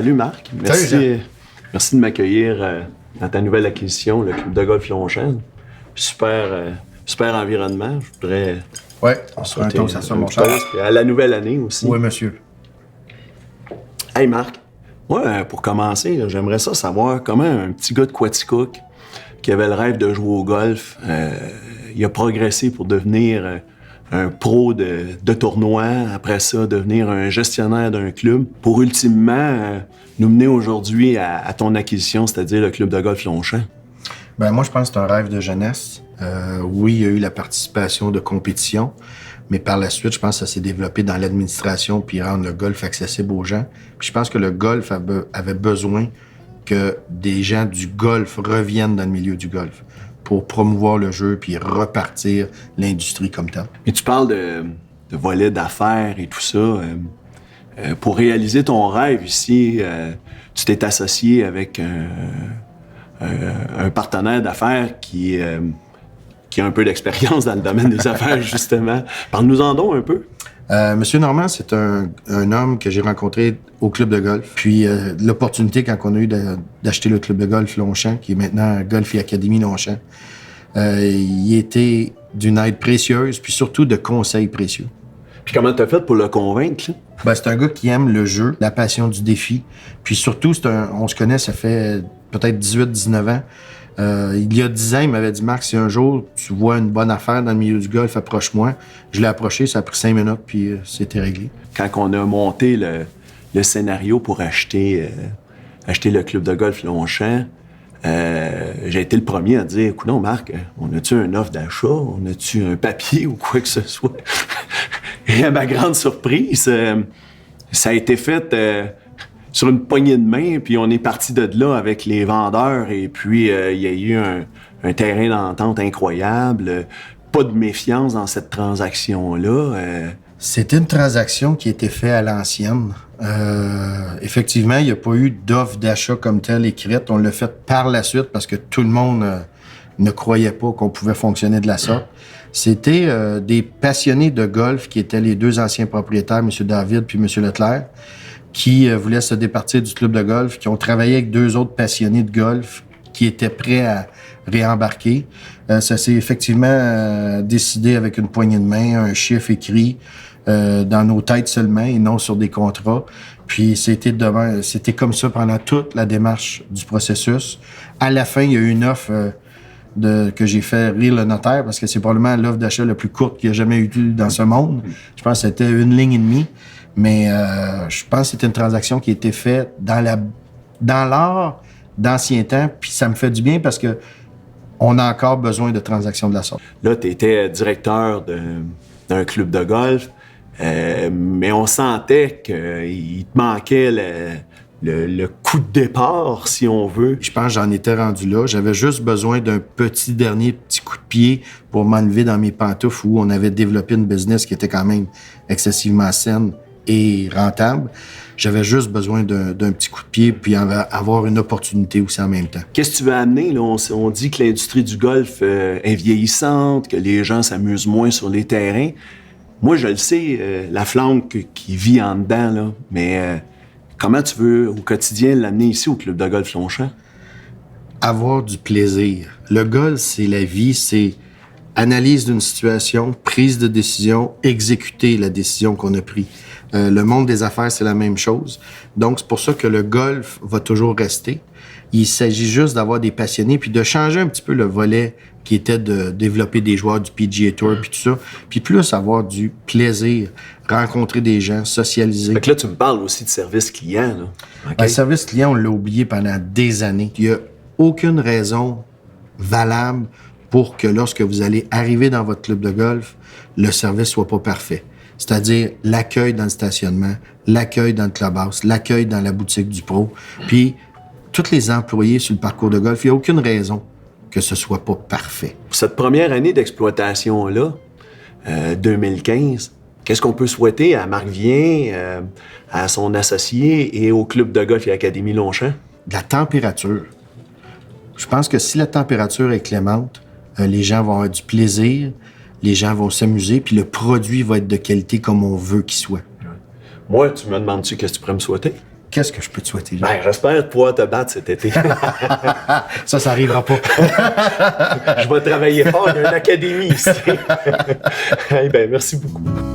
Salut Marc. Merci, merci de m'accueillir dans ta nouvelle acquisition, le club de golf Longchamp. Super environnement. Je voudrais... Oui, on se rend à ça, mon cher. À la nouvelle année aussi. Oui, monsieur. Hey Marc, moi, pour commencer, là, j'aimerais ça savoir comment un petit gars de Quaticook qui avait le rêve de jouer au golf, il a progressé pour devenir un pro de tournoi, après ça, devenir un gestionnaire d'un club, pour ultimement nous mener aujourd'hui à ton acquisition, c'est-à-dire le club de golf Longchamp. Ben moi, je pense que c'est un rêve de jeunesse. Oui, il y a eu la participation de compétition, mais par la suite, je pense que ça s'est développé dans l'administration puis rendre le golf accessible aux gens. Puis je pense que le golf avait besoin que des gens du golf reviennent dans le milieu du golf pour promouvoir le jeu puis repartir l'industrie comme telle. Mais tu parles de volet d'affaires et tout ça. Pour réaliser ton rêve ici, tu t'es associé avec un partenaire d'affaires qui a un peu d'expérience dans le domaine des affaires, justement. Parle-nous-en donc un peu. Monsieur Normand, c'est un homme que j'ai rencontré au club de golf. Puis l'opportunité, quand on a eu d'acheter le club de golf Longchamp, qui est maintenant Golf et Académie Longchamp, il était d'une aide précieuse, puis surtout de conseils précieux. Puis comment t'as fait pour le convaincre, là? Ben, c'est un gars qui aime le jeu, la passion du défi. Puis surtout, on se connaît, ça fait peut-être 18-19 ans. Il y a 10 ans, il m'avait dit « Marc, si un jour tu vois une bonne affaire dans le milieu du golf, approche-moi. » Je l'ai approché, ça a pris 5 minutes, puis c'était réglé. Quand on a monté le scénario pour acheter le club de golf Longchamp, j'ai été le premier à dire « Écoute, non, Marc, on a-tu une offre d'achat? On a-tu un papier ou quoi que ce soit? » Et à ma grande surprise, ça a été fait... sur une poignée de main, puis on est parti de là avec les vendeurs, et puis il y a eu un terrain d'entente incroyable, pas de méfiance dans cette transaction-là. C'était une transaction qui a été faite à l'ancienne. Effectivement, il n'y a pas eu d'offre d'achat comme telle écrite. On l'a fait par la suite parce que tout le monde ne croyait pas qu'on pouvait fonctionner de la sorte. C'était des passionnés de golf qui étaient les deux anciens propriétaires, M. David puis M. Leclerc, qui voulaient se départir du club de golf, qui ont travaillé avec deux autres passionnés de golf qui étaient prêts à réembarquer. Ça s'est effectivement décidé avec une poignée de main, un chiffre écrit dans nos têtes seulement et non sur des contrats. Puis c'était comme ça pendant toute la démarche du processus. À la fin, il y a eu une offre que j'ai fait rire le notaire parce que c'est probablement l'offre d'achat la plus courte qu'il y a jamais eu dans ce monde. Je pense que c'était 1 ligne et demie. Mais je pense que c'était une transaction qui a été faite dans l'art d'ancien temps, puis ça me fait du bien parce que on a encore besoin de transactions de la sorte. Là, tu étais directeur d'un club de golf, mais on sentait qu'il te manquait le coup de départ, si on veut. Je pense que j'en étais rendu là. J'avais juste besoin d'un petit coup de pied pour m'enlever dans mes pantoufles où on avait développé une business qui était quand même excessivement saine et rentable. J'avais juste besoin d'un petit coup de pied puis avoir une opportunité aussi en même temps. Qu'est-ce que tu veux amener, là? On dit que l'industrie du golf est vieillissante, que les gens s'amusent moins sur les terrains. Moi, je le sais, la flamme qui vit en dedans, là, mais comment tu veux, au quotidien, l'amener ici au club de golf Longchamp? Avoir du plaisir. Le golf, c'est la vie, c'est analyse d'une situation, prise de décision, exécuter la décision qu'on a prise. Le monde des affaires, c'est la même chose. Donc, c'est pour ça que le golf va toujours rester. Il s'agit juste d'avoir des passionnés puis de changer un petit peu le volet qui était de développer des joueurs du PGA Tour puis tout ça, puis plus avoir du plaisir, rencontrer des gens, socialiser. Fait que là, tu me parles aussi de service client, là. Okay. Le service client, on l'a oublié pendant des années. Il n'y a aucune raison valable pour que lorsque vous allez arriver dans votre club de golf, le service soit pas parfait. C'est-à-dire l'accueil dans le stationnement, l'accueil dans le clubhouse, l'accueil dans la boutique du pro, puis tous les employés sur le parcours de golf, il n'y a aucune raison que ce soit pas parfait. Pour cette première année d'exploitation-là, 2015, qu'est-ce qu'on peut souhaiter à Marc Vien, à son associé et au club de golf et Académie Longchamp? De la température. Je pense que si la température est clémente, les gens vont avoir du plaisir, les gens vont s'amuser, puis le produit va être de qualité comme on veut qu'il soit. Moi, tu me demandes-tu qu'est-ce que tu pourrais me souhaiter? Qu'est-ce que je peux te souhaiter, Jean? Ben, j'espère pouvoir te battre cet été. Ça arrivera pas. Je vais travailler fort. Il y a une académie ici. Eh ben, merci beaucoup.